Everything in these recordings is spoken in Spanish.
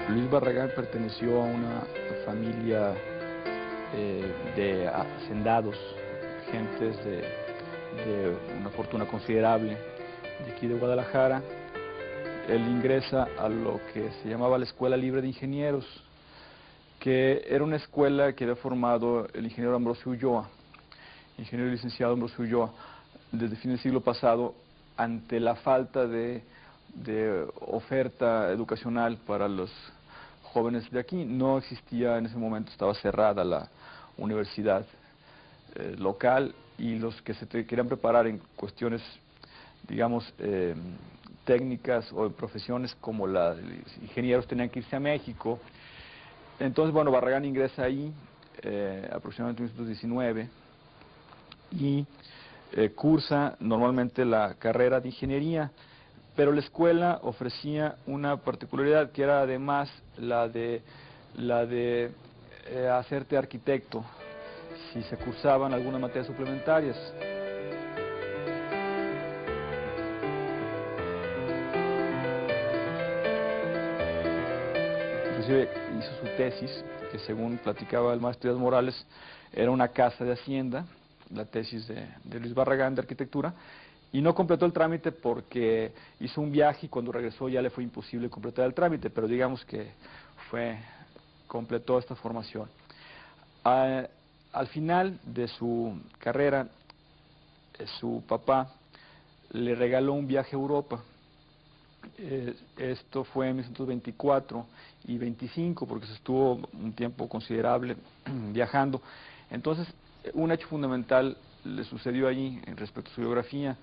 Luis Barragán perteneció a una familia de hacendados, gentes de una fortuna considerable de aquí de Guadalajara. Él ingresa a lo que se llamaba la Escuela Libre de Ingenieros, que era una escuela que había formado el ingeniero Ambrosio Ulloa, ingeniero licenciado Ambrosio Ulloa, desde fin del siglo pasado, ante la falta de oferta educacional para los jóvenes de aquí. No existía en ese momento, estaba cerrada la universidad local, y los que se querían preparar en cuestiones, digamos, técnicas o en profesiones como la de ingenieros tenían que irse a México. Entonces, bueno, Barragán ingresa ahí aproximadamente en 1919 y cursa normalmente la carrera de ingeniería, pero la escuela ofrecía una particularidad que era además la de hacerte arquitecto si se cursaban algunas materias suplementarias. Inclusive hizo su tesis, que según platicaba el maestro Díaz Morales, era una casa de hacienda, la tesis de Luis Barragán de arquitectura, y no completó el trámite porque hizo un viaje y cuando regresó ya le fue imposible completar el trámite, pero digamos que completó esta formación. Al final de su carrera, su papá le regaló un viaje a Europa. Esto fue en 1924 y 25, porque se estuvo un tiempo considerable viajando. Entonces, un hecho fundamental le sucedió allí respecto a su biografía,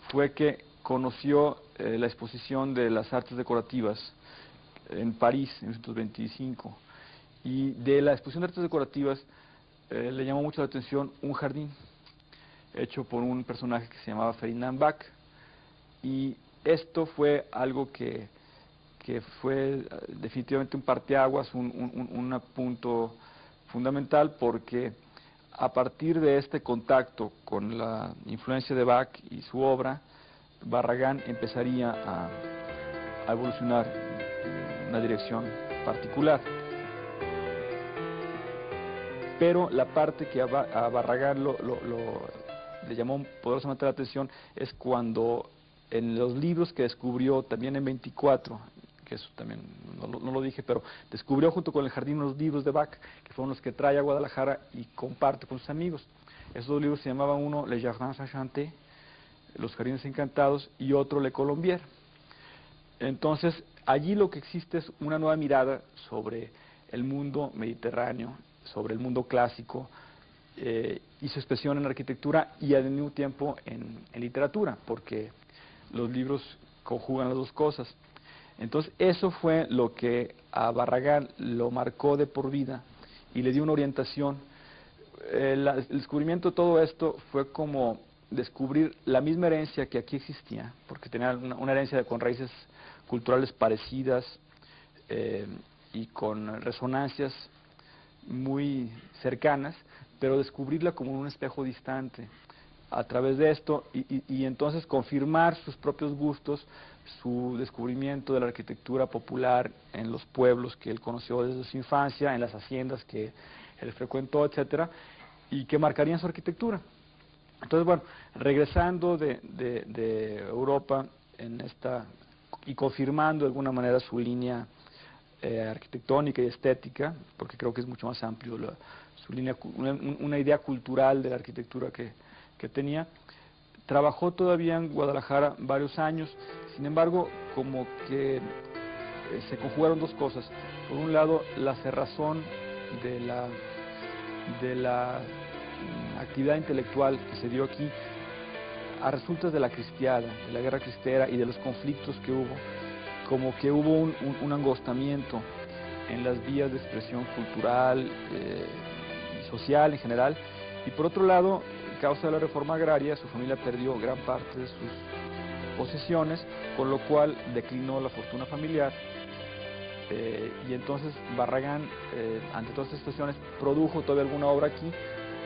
fue que conoció la exposición de las artes decorativas en París en 1925, y de la exposición de artes decorativas le llamó mucho la atención un jardín hecho por un personaje que se llamaba Ferdinand Bach, y esto fue algo que fue definitivamente un parteaguas, un punto fundamental, porque a partir de este contacto con la influencia de Bach y su obra, Barragán empezaría a evolucionar en una dirección particular. Pero la parte que a Barragán le llamó poderosamente la atención es cuando en los libros que descubrió también en 24, que eso también no lo dije, pero descubrió junto con el jardín unos libros de Bach, que fueron los que trae a Guadalajara y comparte con sus amigos. Esos dos libros se llamaban uno Les Jardins Enchantés, Los Jardines Encantados, y otro Le Colombier. Entonces, allí lo que existe es una nueva mirada sobre el mundo mediterráneo, sobre el mundo clásico, y su expresión en arquitectura y al mismo tiempo en literatura, porque los libros conjugan las dos cosas. Entonces, eso fue lo que a Barragán lo marcó de por vida y le dio una orientación. El descubrimiento de todo esto fue como descubrir la misma herencia que aquí existía, porque tenía una herencia con raíces culturales parecidas y con resonancias muy cercanas, pero descubrirla como un espejo distante a través de esto, y entonces confirmar sus propios gustos, su descubrimiento de la arquitectura popular en los pueblos que él conoció desde su infancia, en las haciendas que él frecuentó, etcétera, y que marcarían su arquitectura. Entonces, bueno, regresando de Europa y confirmando de alguna manera su línea arquitectónica y estética, porque creo que es mucho más amplio su línea, una idea cultural de la arquitectura que tenía. Trabajó todavía en Guadalajara varios años, sin embargo, como que se conjugaron dos cosas. Por un lado, la cerrazón de la actividad intelectual que se dio aquí a resultas de la cristiada, de la guerra cristera y de los conflictos que hubo, como que hubo un angostamiento en las vías de expresión cultural y social en general, y por otro lado, a causa de la reforma agraria, su familia perdió gran parte de sus posesiones, con lo cual declinó la fortuna familiar, y entonces Barragán, ante todas estas situaciones, produjo todavía alguna obra aquí,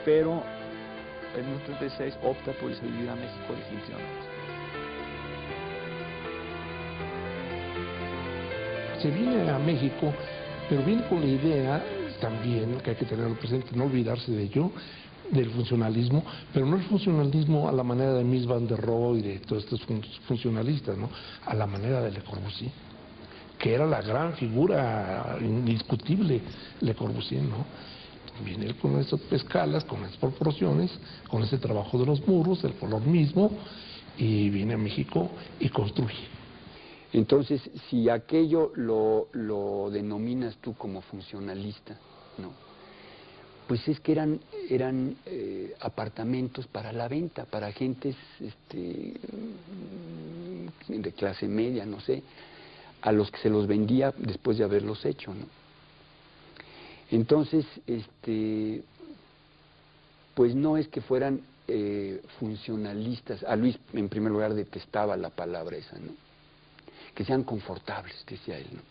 pero en 1936 opta por irse a vivir a México definitivamente. Se viene a México, pero viene con la idea también, que hay que tenerlo presente, no olvidarse de ello, del funcionalismo, pero no el funcionalismo a la manera de Mies van der Rohe y de todos estos funcionalistas, ¿no? A la manera de Le Corbusier, que era la gran figura indiscutible, Le Corbusier, ¿no? Viene él con esas escalas, con esas proporciones, con ese trabajo de los muros, del color mismo, y viene a México y construye. Entonces, si aquello lo denominas tú como funcionalista, ¿no? Pues es que eran apartamentos para la venta, para gentes de clase media, no sé, a los que se los vendía después de haberlos hecho, ¿no? Entonces, pues no es que fueran funcionalistas. A Luis, en primer lugar, detestaba la palabra esa, ¿no? Que sean confortables, decía él, ¿no?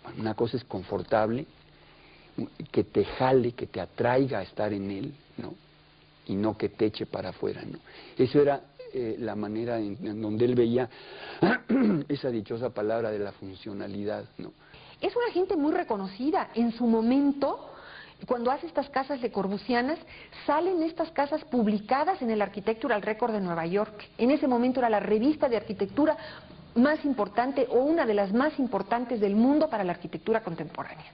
Bueno, una cosa es confortable, que te jale, que te atraiga a estar en él, ¿no? Y no que te eche para afuera, ¿no? Eso era la manera en donde él veía esa dichosa palabra de la funcionalidad, ¿no? Es una gente muy reconocida. En su momento, cuando hace estas casas Le Corbusianas, salen estas casas publicadas en el Architectural Record de Nueva York. En ese momento era la revista de arquitectura más importante o una de las más importantes del mundo para la arquitectura contemporánea.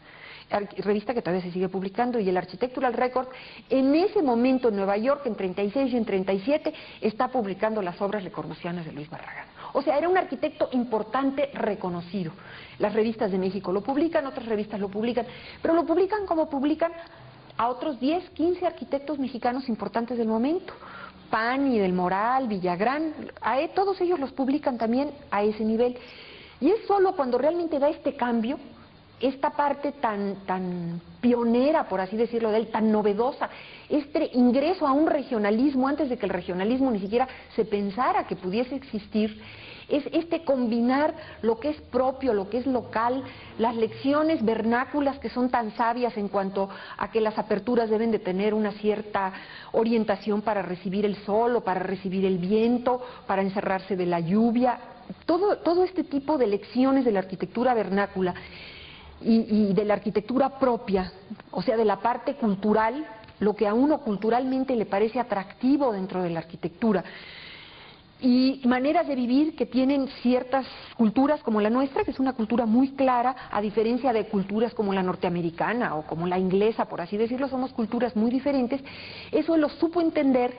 Revista que todavía se sigue publicando, y el Architectural Record en ese momento en Nueva York, en 36 y en 37, está publicando las obras Le Corbusianas de Luis Barragán. O sea, era un arquitecto importante, reconocido. Las revistas de México lo publican, otras revistas lo publican, pero lo publican como publican a otros 10, 15 arquitectos mexicanos importantes del momento. Pani, Del Moral, Villagrán, todos ellos los publican también a ese nivel. Y es solo cuando realmente da este cambio, esta parte tan pionera, por así decirlo, de él, tan novedosa, este ingreso a un regionalismo antes de que el regionalismo ni siquiera se pensara que pudiese existir, es este combinar lo que es propio, lo que es local, las lecciones vernáculas que son tan sabias en cuanto a que las aperturas deben de tener una cierta orientación para recibir el sol o para recibir el viento, para encerrarse de la lluvia, todo este tipo de lecciones de la arquitectura vernácula y de la arquitectura propia, o sea, de la parte cultural, lo que a uno culturalmente le parece atractivo dentro de la arquitectura, y maneras de vivir que tienen ciertas culturas como la nuestra, que es una cultura muy clara, a diferencia de culturas como la norteamericana o como la inglesa, por así decirlo, somos culturas muy diferentes. Eso lo supo entender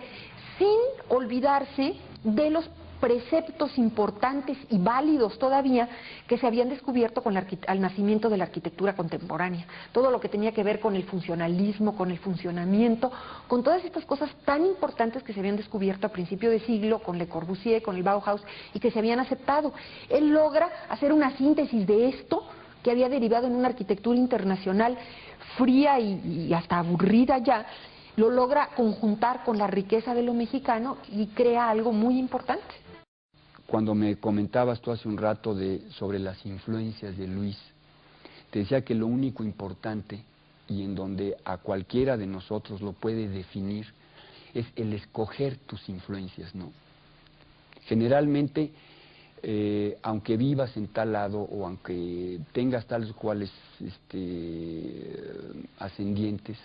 sin olvidarse de los preceptos importantes y válidos todavía que se habían descubierto con al nacimiento de la arquitectura contemporánea. Todo lo que tenía que ver con el funcionalismo, con el funcionamiento, con todas estas cosas tan importantes que se habían descubierto a principio de siglo con Le Corbusier, con el Bauhaus, y que se habían aceptado. Él logra hacer una síntesis de esto que había derivado en una arquitectura internacional fría y hasta aburrida ya, lo logra conjuntar con la riqueza de lo mexicano y crea algo muy importante. Cuando me comentabas tú hace un rato sobre las influencias de Luis, te decía que lo único importante, y en donde a cualquiera de nosotros lo puede definir, es el escoger tus influencias, ¿no? Generalmente, aunque vivas en tal lado o aunque tengas tales cuales ascendientes,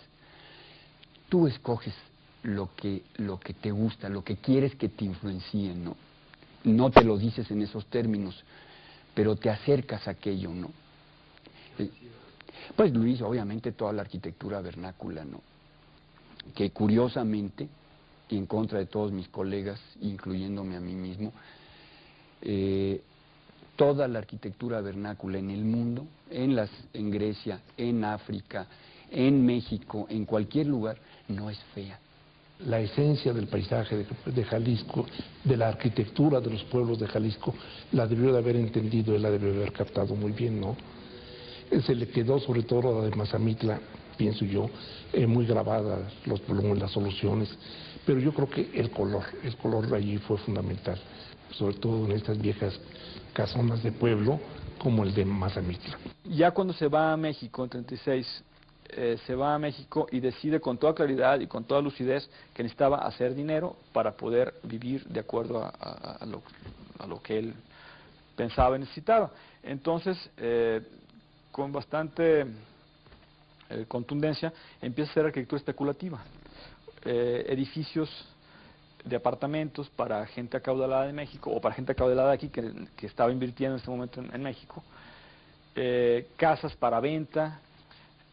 tú escoges lo que te gusta, lo que quieres que te influencien, ¿no? No te lo dices en esos términos, pero te acercas a aquello, ¿no? Pues Luis, obviamente toda la arquitectura vernácula, ¿no? Que curiosamente, y en contra de todos mis colegas, incluyéndome a mí mismo, toda la arquitectura vernácula en el mundo, en Grecia, en África, en México, en cualquier lugar, no es fea. La esencia del paisaje de Jalisco, de la arquitectura de los pueblos de Jalisco, la debió de haber entendido, él la debió de haber captado muy bien, ¿no? Se le quedó sobre todo la de Mazamitla, pienso yo, muy grabada, los volúmenes, las soluciones, pero yo creo que el color allí fue fundamental, sobre todo en estas viejas casonas de pueblo como el de Mazamitla. Ya cuando se va a México en 36, se va a México y decide con toda claridad y con toda lucidez que necesitaba hacer dinero para poder vivir de acuerdo a lo que él pensaba y necesitaba. Entonces, con bastante contundencia, empieza a hacer arquitectura especulativa. Edificios de apartamentos para gente acaudalada de México, o para gente acaudalada aquí que estaba invirtiendo en este momento en México, casas para venta,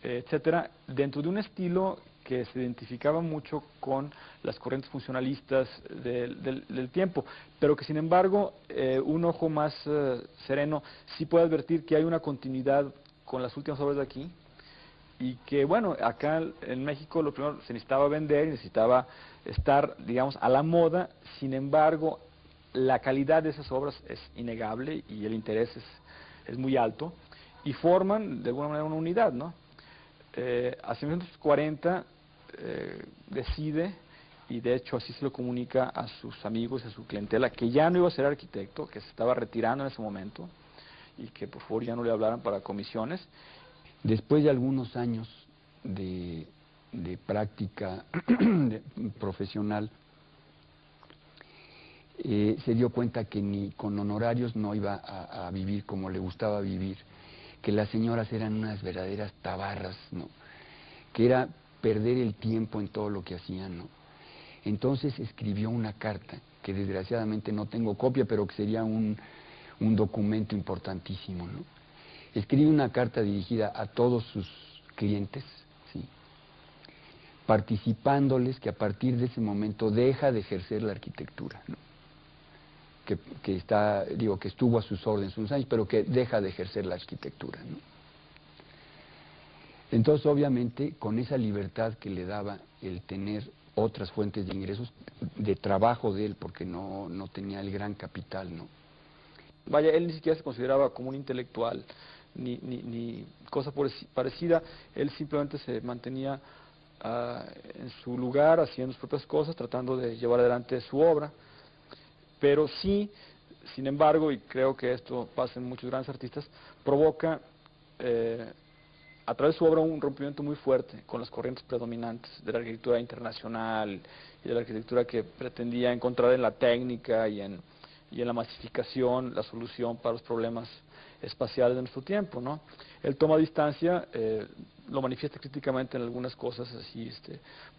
etcétera, dentro de un estilo que se identificaba mucho con las corrientes funcionalistas del tiempo, pero que sin embargo un ojo más sereno sí puede advertir que hay una continuidad con las últimas obras de aquí, y que bueno, acá en México lo primero se necesitaba vender, necesitaba estar, digamos, a la moda. Sin embargo, la calidad de esas obras es innegable y el interés es muy alto, y forman de alguna manera una unidad, ¿no? Hacia 1940 decide, y de hecho así se lo comunica a sus amigos y a su clientela, que ya no iba a ser arquitecto, que se estaba retirando en ese momento, y que por favor ya no le hablaran para comisiones. Después de algunos años de práctica profesional, se dio cuenta que ni con honorarios no iba a vivir como le gustaba vivir, que las señoras eran unas verdaderas tabarras, ¿no? Que era perder el tiempo en todo lo que hacían, ¿no? Entonces escribió una carta, que desgraciadamente no tengo copia, pero que sería un documento importantísimo, ¿no? Escribe una carta dirigida a todos sus clientes, ¿sí?, participándoles que a partir de ese momento deja de ejercer la arquitectura, ¿no? Que estuvo a sus órdenes unos años, pero que deja de ejercer la arquitectura, ¿no? Entonces, obviamente, con esa libertad que le daba el tener otras fuentes de ingresos, de trabajo de él, porque no tenía el gran capital, ¿no? Vaya, él ni siquiera se consideraba como un intelectual, ni cosa parecida. Él simplemente se mantenía en su lugar, haciendo sus propias cosas, tratando de llevar adelante su obra. Pero sí, sin embargo, y creo que esto pasa en muchos grandes artistas, provoca a través de su obra un rompimiento muy fuerte con las corrientes predominantes de la arquitectura internacional y de la arquitectura que pretendía encontrar en la técnica y en la masificación la solución para los problemas espaciales de nuestro tiempo, ¿no? Él toma distancia, lo manifiesta críticamente en algunas cosas así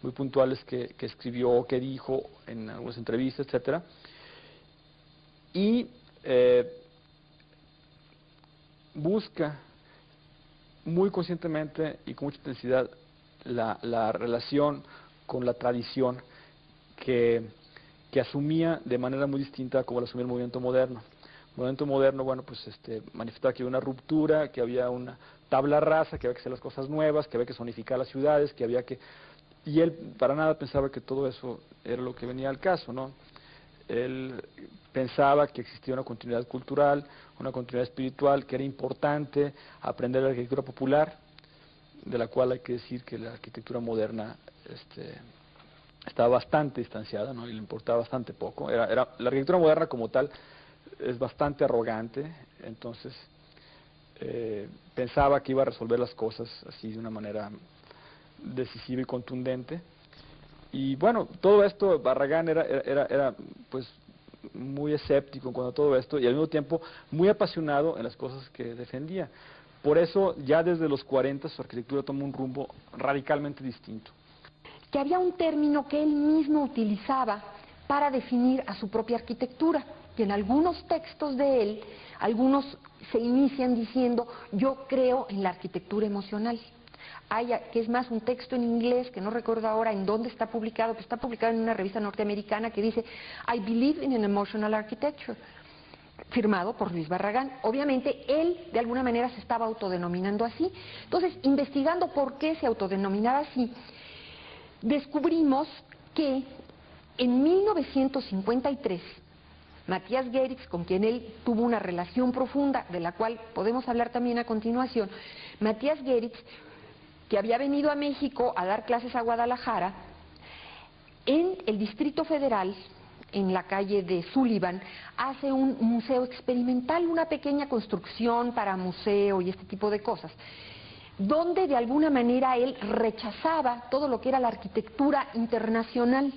muy puntuales que escribió o que dijo en algunas entrevistas, etcétera, y busca muy conscientemente y con mucha intensidad la relación con la tradición que asumía de manera muy distinta como la asumía el movimiento moderno. El movimiento moderno, bueno, pues manifestaba que había una ruptura, que había una tabla rasa, que había que hacer las cosas nuevas, que había que zonificar las ciudades, que había que... Y él para nada pensaba que todo eso era lo que venía al caso, ¿no? Él pensaba que existía una continuidad cultural, una continuidad espiritual, que era importante aprender la arquitectura popular, de la cual hay que decir que la arquitectura moderna estaba bastante distanciada, ¿no? Y le importaba bastante poco. La arquitectura moderna como tal es bastante arrogante, entonces pensaba que iba a resolver las cosas así de una manera decisiva y contundente. Y bueno, todo esto, Barragán era pues muy escéptico en cuanto a todo esto, y al mismo tiempo muy apasionado en las cosas que defendía. Por eso ya desde los 40 su arquitectura tomó un rumbo radicalmente distinto. Que había un término que él mismo utilizaba para definir a su propia arquitectura, y en algunos textos de él, algunos se inician diciendo: yo creo en la arquitectura emocional. Hay, que es más, un texto en inglés, que no recuerdo ahora en dónde está publicado, pero está publicado en una revista norteamericana que dice I believe in an emotional architecture, firmado por Luis Barragán. Obviamente él de alguna manera se estaba autodenominando así. Entonces, investigando por qué se autodenominaba así, descubrimos que en 1953 Matías Guerix, con quien él tuvo una relación profunda, de la cual podemos hablar también a continuación, Matías Guerix, que había venido a México a dar clases a Guadalajara, en el Distrito Federal, en la calle de Sullivan, hace un museo experimental, una pequeña construcción para museo y este tipo de cosas, donde de alguna manera él rechazaba todo lo que era la arquitectura internacional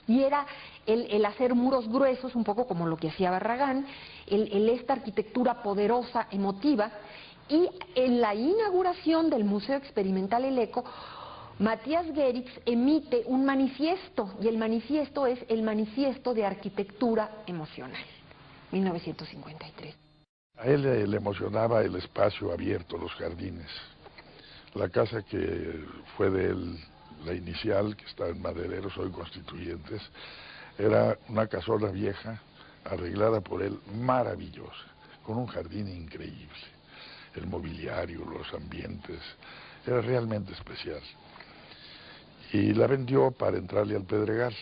Y era el hacer muros gruesos, un poco como lo que hacía Barragán, esta arquitectura poderosa, emotiva. Y en la inauguración del Museo Experimental El Eco, Matías Geritz emite un manifiesto, y el manifiesto es el Manifiesto de Arquitectura Emocional, 1953. A él le emocionaba el espacio abierto, los jardines. La casa que fue de él, la inicial, que está en Madereros, hoy Constituyentes, era una casona vieja, arreglada por él, maravillosa, con un jardín increíble. El mobiliario, los ambientes, era realmente especial. Y la vendió para entrarle al Pedregal,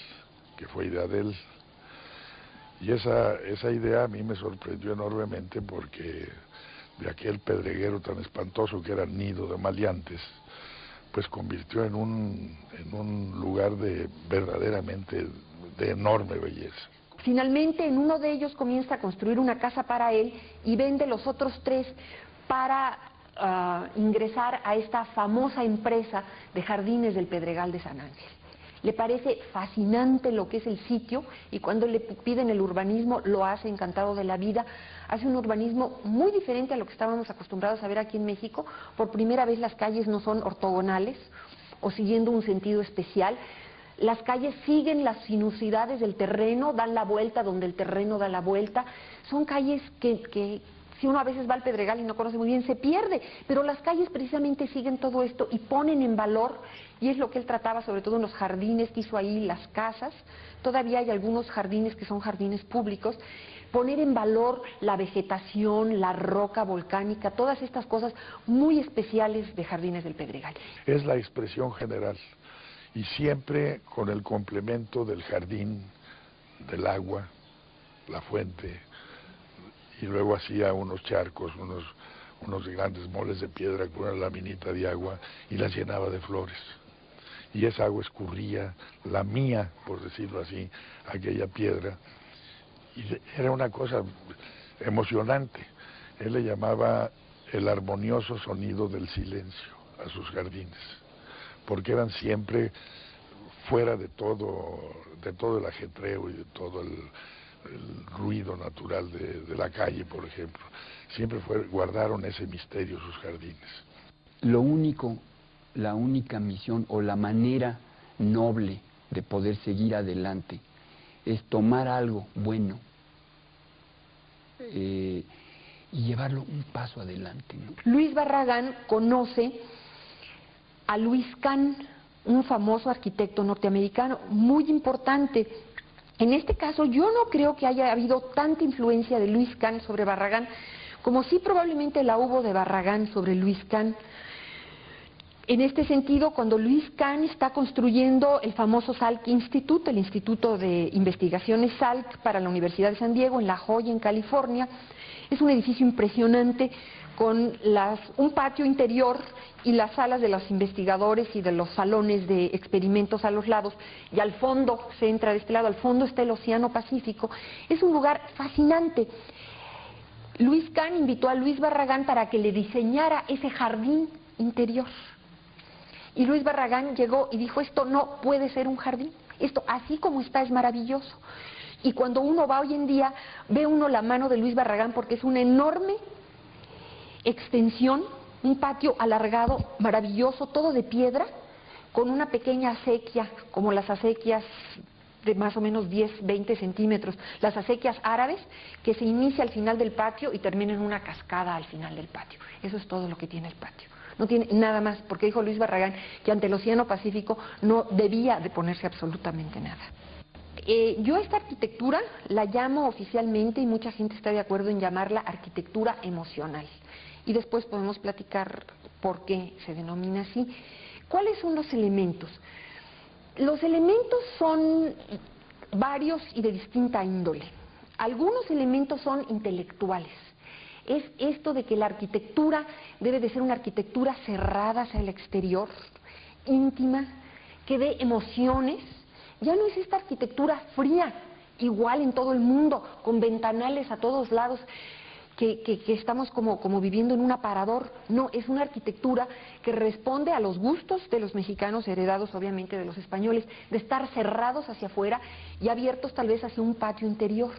que fue idea de él. Y esa idea a mí me sorprendió enormemente porque de aquel pedreguero tan espantoso que era nido de maleantes, pues convirtió en un lugar verdaderamente de enorme belleza. Finalmente, en uno de ellos comienza a construir una casa para él y vende los otros 3 para ingresar a esta famosa empresa de jardines del Pedregal de San Ángel. Le parece fascinante lo que es el sitio y cuando le piden el urbanismo lo hace encantado de la vida. Hace un urbanismo muy diferente a lo que estábamos acostumbrados a ver aquí en México. Por primera vez las calles no son ortogonales o siguiendo un sentido especial. Las calles siguen las sinuosidades del terreno, dan la vuelta donde el terreno da la vuelta. Son calles que si uno a veces va al Pedregal y no conoce muy bien, se pierde, pero las calles precisamente siguen todo esto y ponen en valor, y es lo que él trataba sobre todo en los jardines que hizo ahí, las casas. Todavía hay algunos jardines que son jardines públicos, poner en valor la vegetación, la roca volcánica, todas estas cosas muy especiales de Jardines del Pedregal. Es la expresión general, y siempre con el complemento del jardín, del agua, la fuente, y luego hacía unos charcos, unos grandes moles de piedra con una laminita de agua y las llenaba de flores. Y esa agua escurría, lamía, por decirlo así, aquella piedra. Y era una cosa emocionante. Él le llamaba el armonioso sonido del silencio a sus jardines, porque eran siempre fuera de todo el ajetreo y de todo el ruido natural de la calle, por ejemplo. Siempre guardaron ese misterio sus jardines. La única misión o la manera noble de poder seguir adelante es tomar algo bueno y llevarlo un paso adelante, ¿no? Luis Barragán conoce a Luis Kahn, un famoso arquitecto norteamericano muy importante. En este caso yo no creo que haya habido tanta influencia de Luis Kahn sobre Barragán, como sí probablemente la hubo de Barragán sobre Luis Kahn. En este sentido, cuando Luis Kahn está construyendo el famoso Salk Institute, el Instituto de Investigaciones Salk para la Universidad de San Diego, en La Joya, en California, es un edificio impresionante con un patio interior y las salas de los investigadores y de los salones de experimentos a los lados, y al fondo, se entra de este lado, al fondo está el Océano Pacífico. Es un lugar fascinante. Luis Kahn invitó a Luis Barragán para que le diseñara ese jardín interior. Y Luis Barragán llegó y dijo, esto no puede ser un jardín, esto así como está es maravilloso. Y cuando uno va hoy en día, ve uno la mano de Luis Barragán porque es una enorme extensión, un patio alargado, maravilloso, todo de piedra, con una pequeña acequia, como las acequias de más o menos 10, 20 centímetros, las acequias árabes, que se inicia al final del patio y termina en una cascada al final del patio. Eso es todo lo que tiene el patio. No tiene nada más, porque dijo Luis Barragán que ante el Océano Pacífico no debía de ponerse absolutamente nada. Yo esta arquitectura la llamo oficialmente, y mucha gente está de acuerdo en llamarla arquitectura emocional. Y después podemos platicar por qué se denomina así. ¿Cuáles son los elementos? Los elementos son varios y de distinta índole. Algunos elementos son intelectuales. Es esto de que la arquitectura debe de ser una arquitectura cerrada hacia el exterior, íntima, que dé emociones. Ya no es esta arquitectura fría, igual en todo el mundo, con ventanales a todos lados, que estamos como viviendo en un aparador. No, es una arquitectura que responde a los gustos de los mexicanos, heredados obviamente de los españoles, de estar cerrados hacia afuera y abiertos tal vez hacia un patio interior.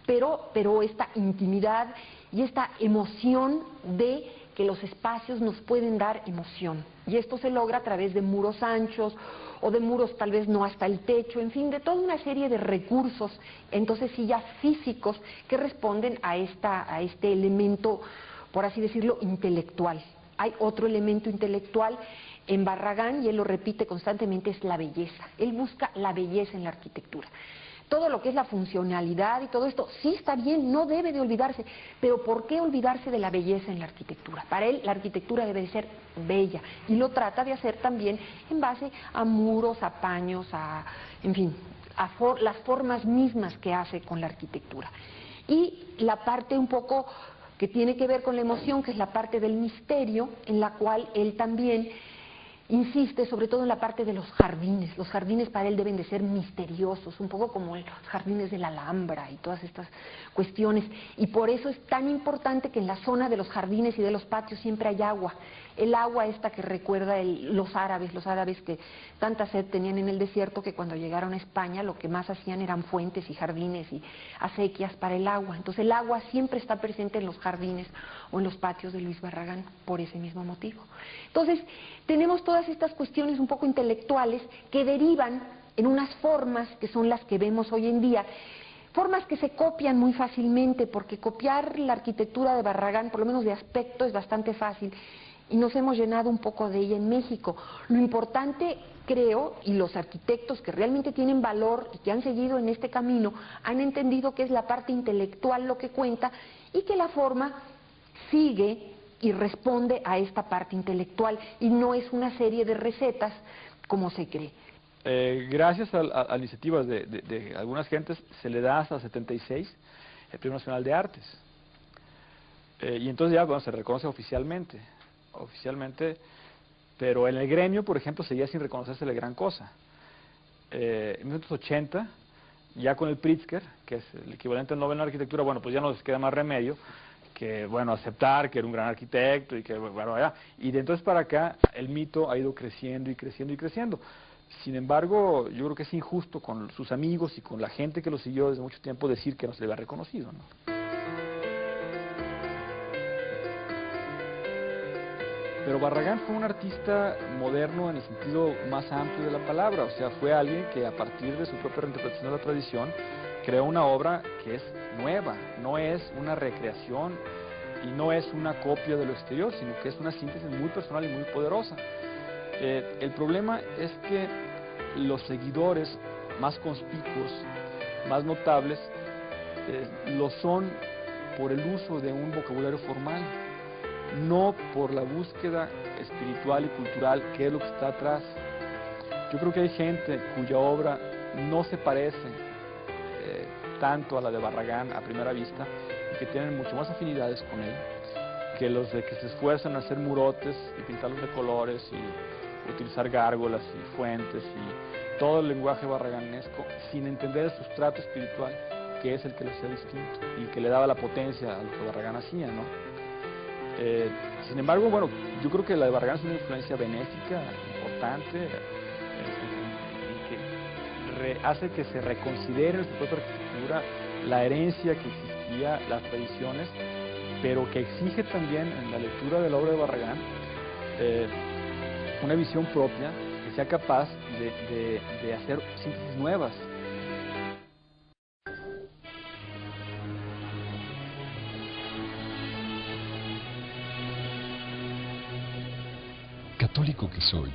Pero esta intimidad y esta emoción de que los espacios nos pueden dar emoción. Y esto se logra a través de muros anchos o de muros tal vez no hasta el techo, en fin, de toda una serie de recursos, entonces sí ya físicos, que responden a este elemento, por así decirlo, intelectual. Hay otro elemento intelectual en Barragán, y él lo repite constantemente, es la belleza. Él busca la belleza en la arquitectura. Todo lo que es la funcionalidad y todo esto, sí está bien, no debe de olvidarse, pero ¿por qué olvidarse de la belleza en la arquitectura? Para él la arquitectura debe de ser bella, y lo trata de hacer también en base a muros, a paños, en fin, las formas mismas que hace con la arquitectura. Y la parte un poco que tiene que ver con la emoción, que es la parte del misterio, en la cual él también insiste sobre todo en la parte de los jardines. Los jardines para él deben de ser misteriosos, un poco como los jardines de la Alhambra y todas estas cuestiones. Y por eso es tan importante que en la zona de los jardines y de los patios siempre hay agua. El agua esta que recuerda los árabes que tanta sed tenían en el desierto, que cuando llegaron a España lo que más hacían eran fuentes y jardines y acequias para el agua. Entonces el agua siempre está presente en los jardines o en los patios de Luis Barragán por ese mismo motivo. Entonces tenemos todas estas cuestiones un poco intelectuales que derivan en unas formas que son las que vemos hoy en día. Formas que se copian muy fácilmente, porque copiar la arquitectura de Barragán, por lo menos de aspecto, es bastante fácil, y nos hemos llenado un poco de ella en México. Lo importante, creo, y los arquitectos que realmente tienen valor y que han seguido en este camino, han entendido que es la parte intelectual lo que cuenta, y que la forma sigue y responde a esta parte intelectual, y no es una serie de recetas como se cree. Gracias a iniciativas de algunas gentes, se le da hasta 76 el Premio Nacional de Artes. Y entonces ya se reconoce oficialmente, pero en el gremio, por ejemplo, seguía sin reconocerse la gran cosa. En 1980, ya con el Pritzker, que es el equivalente al Nobel en Arquitectura, bueno, pues ya no les queda más remedio que, bueno, aceptar que era un gran arquitecto y que, bueno, ya. Y de entonces para acá, el mito ha ido creciendo y creciendo y creciendo. Sin embargo, yo creo que es injusto con sus amigos y con la gente que lo siguió desde mucho tiempo decir que no se le había reconocido, ¿no? Pero Barragán fue un artista moderno en el sentido más amplio de la palabra, o sea, fue alguien que a partir de su propia reinterpretación de la tradición creó una obra que es nueva, no es una recreación y no es una copia de lo exterior, sino que es una síntesis muy personal y muy poderosa. El problema es que los seguidores más conspicuos, más notables, lo son por el uso de un vocabulario formal, no por la búsqueda espiritual y cultural, que es lo que está atrás. Yo creo que hay gente cuya obra no se parece tanto a la de Barragán a primera vista, y que tienen mucho más afinidades con él, que los de que se esfuerzan a hacer murotes y pintarlos de colores y utilizar gárgolas y fuentes y todo el lenguaje barraganesco sin entender el sustrato espiritual, que es el que lo hacía distinto y que le daba la potencia a lo que Barragán hacía, ¿no? Sin embargo, bueno, yo creo que la de Barragán es una influencia benéfica importante, que hace que se reconsidere en su propia arquitectura la herencia que existía, las tradiciones, pero que exige también en la lectura de la obra de Barragán una visión propia que sea capaz de hacer síntesis nuevas. Católico que soy,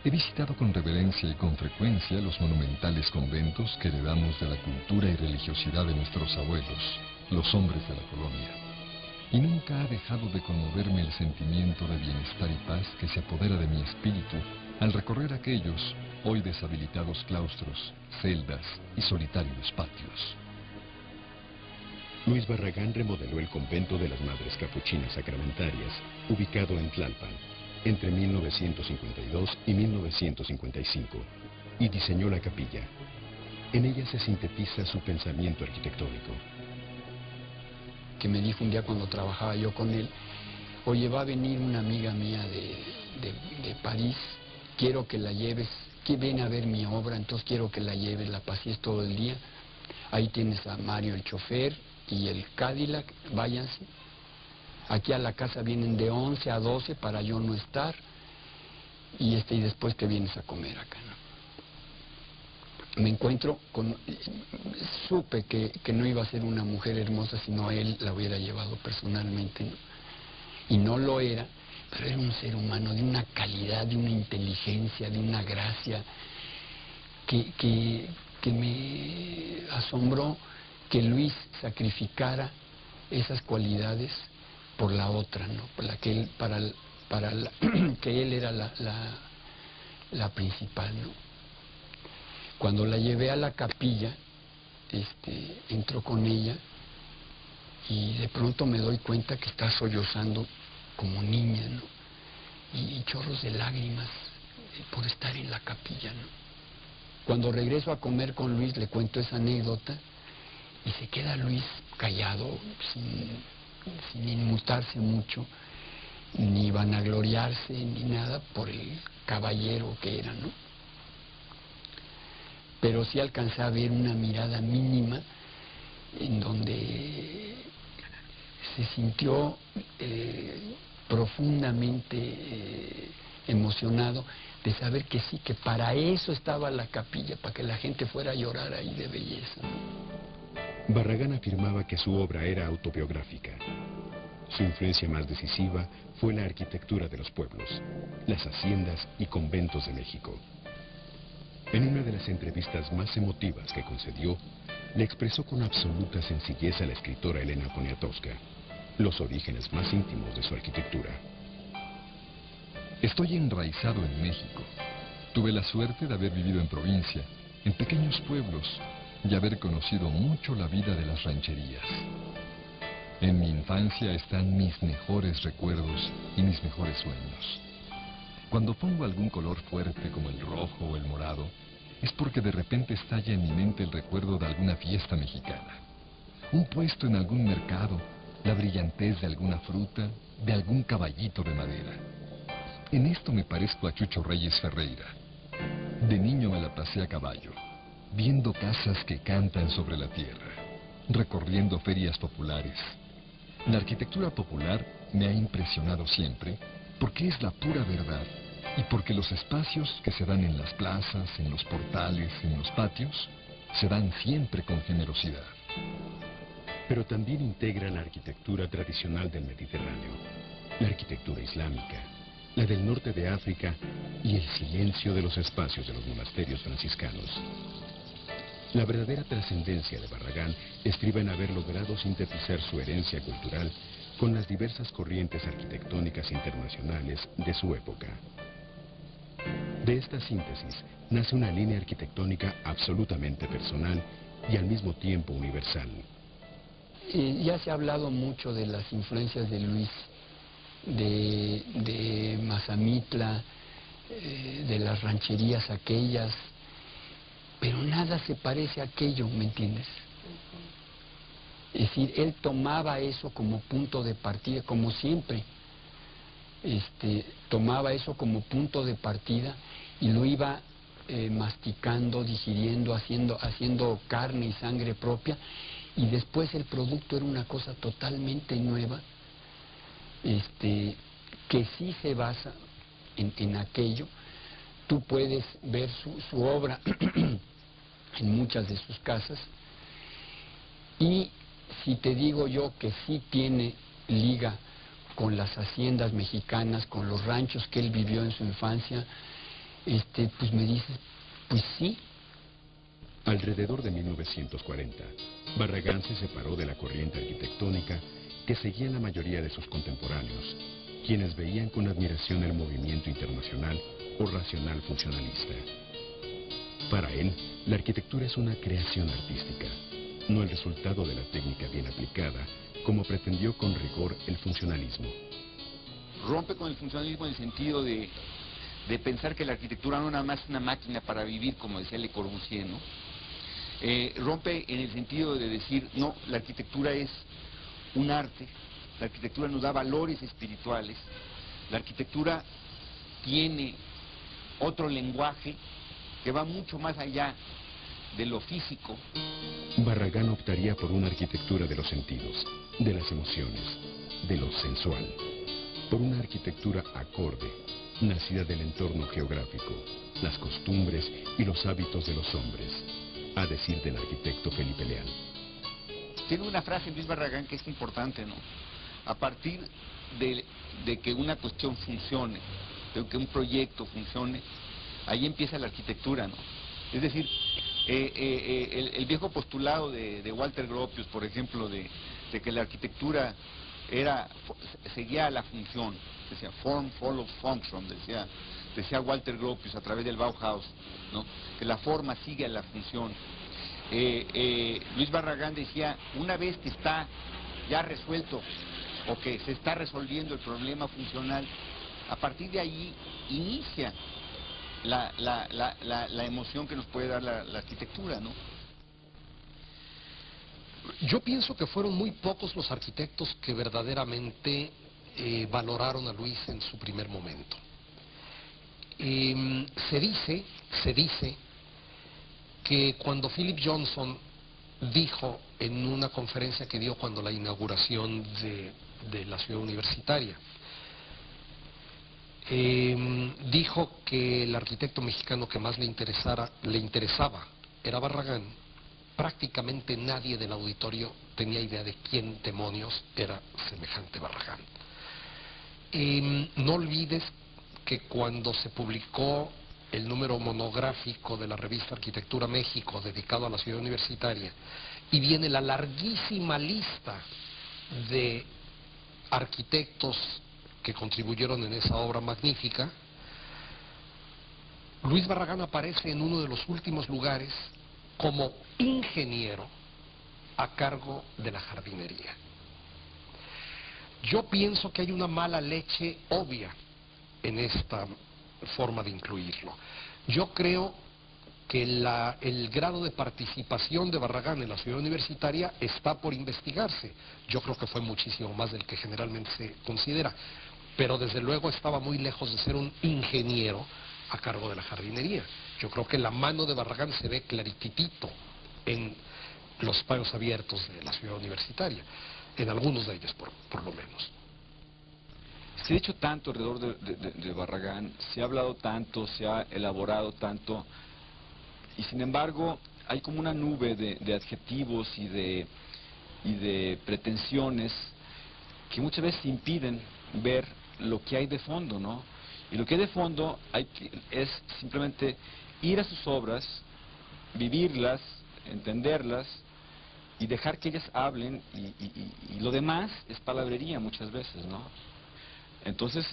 he visitado con reverencia y con frecuencia los monumentales conventos que heredamos de la cultura y religiosidad de nuestros abuelos, los hombres de la colonia. Y nunca ha dejado de conmoverme el sentimiento de bienestar y paz que se apodera de mi espíritu al recorrer aquellos, hoy deshabilitados claustros, celdas y solitarios patios. Luis Barragán remodeló el convento de las Madres Capuchinas Sacramentarias, ubicado en Tlalpan, entre 1952 y 1955, y diseñó la capilla. En ella se sintetiza su pensamiento arquitectónico. que me dijo un día cuando trabajaba yo con él: oye, va a venir una amiga mía de París, quiero que la lleves, que viene a ver mi obra, entonces quiero que la lleves, la pasees todo el día. Ahí tienes a Mario, el chofer, y el Cadillac, váyanse. Aquí a la casa vienen de 11 a 12 para yo no estar, y después te vienes a comer acá, ¿no? Me encuentro con... Supe que no iba a ser una mujer hermosa si no él la hubiera llevado personalmente, ¿no? Y no lo era, pero era un ser humano de una calidad, de una inteligencia, de una gracia, que me asombró que Luis sacrificara esas cualidades por la otra, ¿no? Por la que él, que él era la principal, ¿no? Cuando la llevé a la capilla, entró con ella y de pronto me doy cuenta que está sollozando como niña, ¿no? Y chorros de lágrimas por estar en la capilla, ¿no? Cuando regreso a comer con Luis le cuento esa anécdota y se queda Luis callado, sin inmutarse mucho, ni vanagloriarse, ni nada, por el caballero que era, ¿no? Pero sí alcancé a ver una mirada mínima en donde se sintió profundamente emocionado de saber que sí, que para eso estaba la capilla, para que la gente fuera a llorar ahí de belleza, ¿no? Barragán afirmaba que su obra era autobiográfica. Su influencia más decisiva fue la arquitectura de los pueblos, las haciendas y conventos de México. En una de las entrevistas más emotivas que concedió, le expresó con absoluta sencillez a la escritora Elena Poniatowska los orígenes más íntimos de su arquitectura. Estoy enraizado en México. Tuve la suerte de haber vivido en provincia, en pequeños pueblos, y haber conocido mucho la vida de las rancherías. En mi infancia están mis mejores recuerdos y mis mejores sueños. Cuando pongo algún color fuerte como el rojo o el morado, es porque de repente estalla en mi mente el recuerdo de alguna fiesta mexicana. Un puesto en algún mercado, la brillantez de alguna fruta, de algún caballito de madera. En esto me parezco a Chucho Reyes Ferreira. De niño me la pasé a caballo, viendo casas que cantan sobre la tierra, recorriendo ferias populares. La arquitectura popular me ha impresionado siempre porque es la pura verdad y porque los espacios que se dan en las plazas, en los portales, en los patios, se dan siempre con generosidad. Pero también integra la arquitectura tradicional del Mediterráneo, la arquitectura islámica, la del norte de África y el silencio de los espacios de los monasterios franciscanos. La verdadera trascendencia de Barragán estriba en haber logrado sintetizar su herencia cultural con las diversas corrientes arquitectónicas internacionales de su época. De esta síntesis nace una línea arquitectónica absolutamente personal y al mismo tiempo universal. Ya se ha hablado mucho de las influencias de Luis, de Mazamitla, de las rancherías aquellas, pero nada se parece a aquello, ¿me entiendes? Es decir, él tomaba eso como punto de partida, como siempre, tomaba eso como punto de partida y lo iba masticando, digiriendo, haciendo carne y sangre propia, y después el producto era una cosa totalmente nueva, que sí se basa en aquello. Tú puedes ver su obra en muchas de sus casas, y si te digo yo que sí tiene liga con las haciendas mexicanas, con los ranchos que él vivió en su infancia, pues me dices, pues sí. Alrededor de 1940, Barragán se separó de la corriente arquitectónica que seguían la mayoría de sus contemporáneos, quienes veían con admiración el movimiento internacional o racional funcionalista. Para él, la arquitectura es una creación artística, no el resultado de la técnica bien aplicada, como pretendió con rigor el funcionalismo. Rompe con el funcionalismo en el sentido de pensar que la arquitectura no es nada más una máquina para vivir, como decía Le Corbusier, ¿no? Rompe en el sentido de decir, no, la arquitectura es un arte, la arquitectura nos da valores espirituales, la arquitectura tiene otro lenguaje que va mucho más allá de lo físico. Barragán optaría por una arquitectura de los sentidos, de las emociones, de lo sensual, por una arquitectura acorde, nacida del entorno geográfico, las costumbres y los hábitos de los hombres, a decir del arquitecto Felipe Leal. Tiene una frase Luis Barragán que es importante, ¿no? A partir de que una cuestión funcione, de que un proyecto funcione, ahí empieza la arquitectura, ¿no? Es decir, el viejo postulado de Walter Gropius, por ejemplo, de que la arquitectura seguía la función, decía form follows function, decía Walter Gropius a través del Bauhaus, ¿no? Que la forma sigue a la función. Luis Barragán decía, una vez que está ya resuelto o que se está resolviendo el problema funcional, a partir de ahí inicia la emoción que nos puede dar la arquitectura, ¿no? Yo pienso que fueron muy pocos los arquitectos que verdaderamente valoraron a Luis en su primer momento. Se dice que cuando Philip Johnson dijo en una conferencia que dio cuando la inauguración de la ciudad universitaria, dijo que el arquitecto mexicano que más le interesaba era Barragán, prácticamente nadie del auditorio tenía idea de quién demonios era semejante Barragán. No olvides que cuando se publicó el número monográfico de la revista Arquitectura México dedicado a la ciudad universitaria, y viene la larguísima lista de arquitectos que contribuyeron en esa obra magnífica, Luis Barragán aparece en uno de los últimos lugares como ingeniero a cargo de la jardinería. Yo pienso que hay una mala leche obvia en esta forma de incluirlo. Yo creo que el grado de participación de Barragán en la ciudad universitaria está por investigarse. Yo creo que fue muchísimo más del que generalmente se considera, pero desde luego estaba muy lejos de ser un ingeniero a cargo de la jardinería. Yo creo que la mano de Barragán se ve clarititito en los espacios abiertos de la ciudad universitaria, en algunos de ellos por lo menos. Se ha dicho tanto alrededor de Barragán, se ha hablado tanto, se ha elaborado tanto, y sin embargo hay como una nube de adjetivos y de pretensiones que muchas veces impiden ver lo que hay de fondo, ¿no? Y lo que hay de fondo es simplemente ir a sus obras, vivirlas, entenderlas y dejar que ellas hablen, y lo demás es palabrería muchas veces, ¿no? Entonces,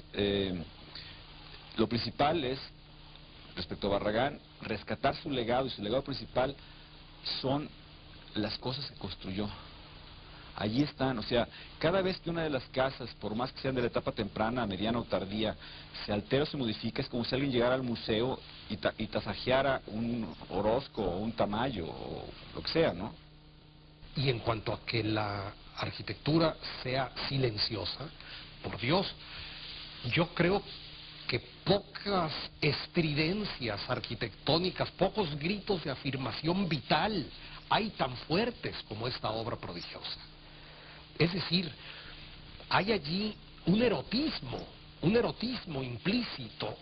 lo principal es, respecto a Barragán, rescatar su legado, y su legado principal son las cosas que construyó. Allí están, o sea, cada vez que una de las casas, por más que sean de la etapa temprana, mediana o tardía, se altera o se modifica, es como si alguien llegara al museo y tasajeara un Orozco o un Tamayo o lo que sea, ¿no? Y en cuanto a que la arquitectura sea silenciosa, por Dios, yo creo que pocas estridencias arquitectónicas, pocos gritos de afirmación vital hay tan fuertes como esta obra prodigiosa. Es decir, hay allí un erotismo implícito,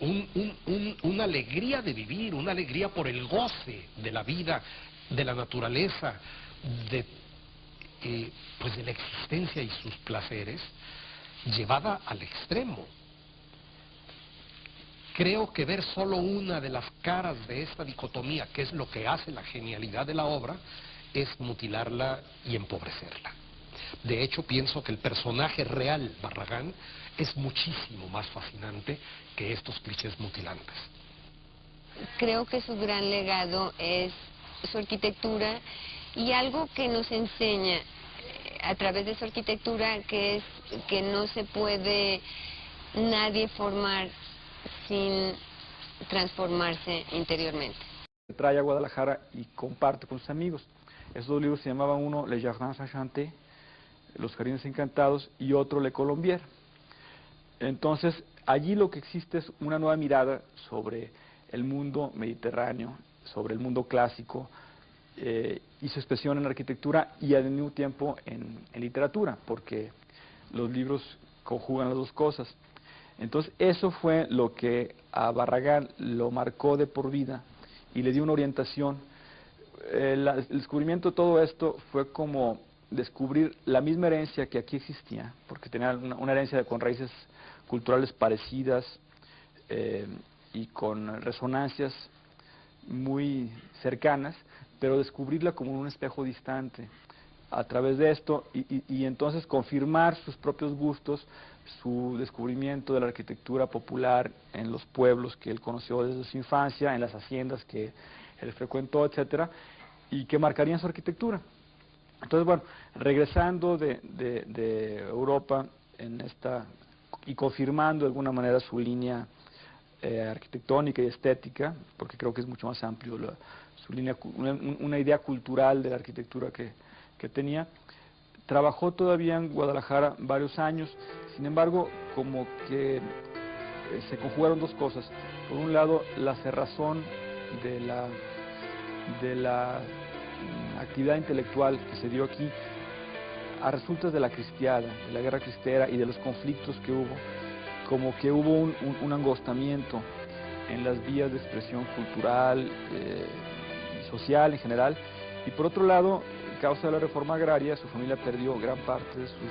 una alegría de vivir, una alegría por el goce de la vida, de la naturaleza, pues de la existencia y sus placeres, llevada al extremo. Creo que ver solo una de las caras de esta dicotomía, que es lo que hace la genialidad de la obra, es mutilarla y empobrecerla. De hecho, pienso que el personaje real, Barragán, es muchísimo más fascinante que estos clichés mutilantes. Creo que su gran legado es su arquitectura, y algo que nos enseña a través de su arquitectura, que es que no se puede nadie formar sin transformarse interiormente. Trae a Guadalajara y comparte con sus amigos. Esos dos libros se llamaban uno Le Jardin Enchanté, Los Jardines Encantados, y otro Le Colombier. Entonces, allí lo que existe es una nueva mirada sobre el mundo mediterráneo, sobre el mundo clásico, y su expresión en arquitectura y al mismo tiempo en literatura, porque los libros conjugan las dos cosas. Entonces, eso fue lo que a Barragán lo marcó de por vida y le dio una orientación. El descubrimiento de todo esto fue como descubrir la misma herencia que aquí existía, porque tenía una herencia con raíces culturales parecidas y con resonancias muy cercanas, pero descubrirla como un espejo distante a través de esto y entonces confirmar sus propios gustos, su descubrimiento de la arquitectura popular en los pueblos que él conoció desde su infancia, en las haciendas que él frecuentó, etcétera, y que marcarían su arquitectura. Entonces, bueno, regresando de Europa y confirmando de alguna manera su línea arquitectónica y estética, porque creo que es mucho más amplio su línea, una idea cultural de la arquitectura que tenía. Trabajó todavía en Guadalajara varios años, sin embargo, como que se conjugaron dos cosas. Por un lado, la cerrazón de la actividad intelectual que se dio aquí a resultas de la cristiada, de la guerra cristera y de los conflictos que hubo, como que hubo un angostamiento en las vías de expresión cultural y social en general, y por otro lado, a causa de la reforma agraria, su familia perdió gran parte de sus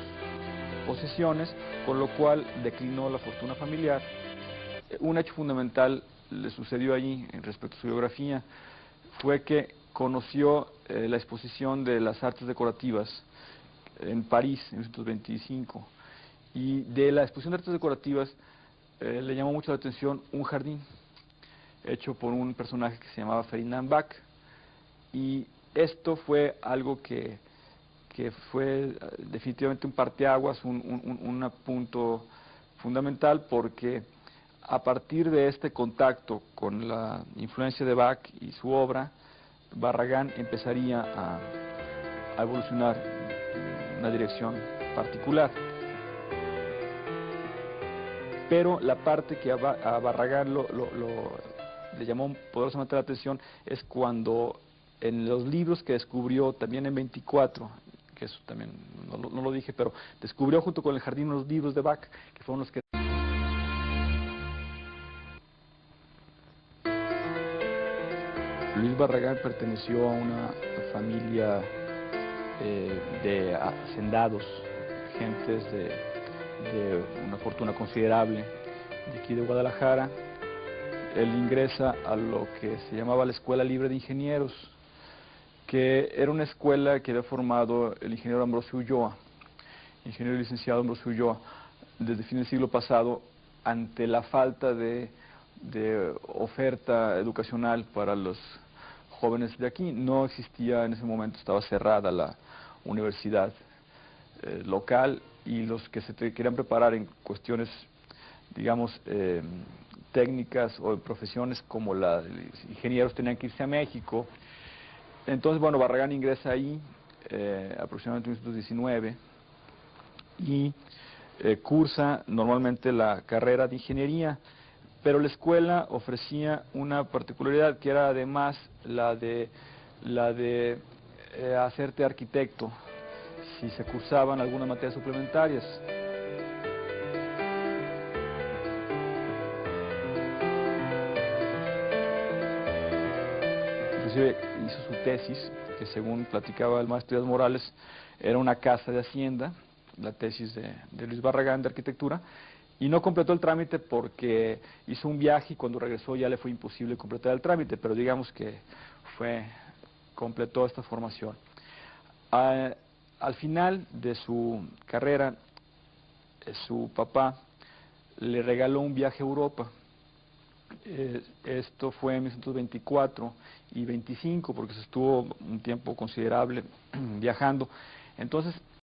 posesiones, con lo cual declinó la fortuna familiar. Un hecho fundamental le sucedió allí respecto a su biografía, fue que conoció la exposición de las artes decorativas en París en 1925, y de la exposición de artes decorativas le llamó mucho la atención un jardín hecho por un personaje que se llamaba Ferdinand Bach, y esto fue algo que fue definitivamente un parteaguas, un punto fundamental, porque a partir de este contacto con la influencia de Bach y su obra, Barragán empezaría a evolucionar en una dirección particular. Pero la parte que a Barragán le llamó poderosamente la atención es cuando en los libros que descubrió también en 24, que eso también no lo dije, pero descubrió junto con el jardín unos libros de Bach, que fueron los que... Luis Barragán perteneció a una familia de hacendados, gentes de una fortuna considerable de aquí de Guadalajara. Él ingresa a lo que se llamaba la Escuela Libre de Ingenieros, que era una escuela que había formado el ingeniero Ambrosio Ulloa, ingeniero licenciado Ambrosio Ulloa, desde fin del siglo pasado, ante la falta de oferta educacional para los jóvenes de aquí. No existía en ese momento, estaba cerrada la universidad local, y los que se querían preparar en cuestiones, digamos, técnicas o de profesiones como la de ingenieros tenían que irse a México. Entonces, bueno, Barragán ingresa ahí aproximadamente en 1919 y cursa normalmente la carrera de ingeniería, pero la escuela ofrecía una particularidad que era además la de hacerte arquitecto si se cursaban algunas materias suplementarias. Inclusive hizo su tesis, que según platicaba el maestro Díaz Morales, era una casa de hacienda, la tesis de Luis Barragán de arquitectura, y no completó el trámite porque hizo un viaje y cuando regresó ya le fue imposible completar el trámite, pero digamos que completó esta formación. Al final de su carrera, su papá le regaló un viaje a Europa. Esto fue en 1924 y 25, porque se estuvo un tiempo considerable viajando. Entonces,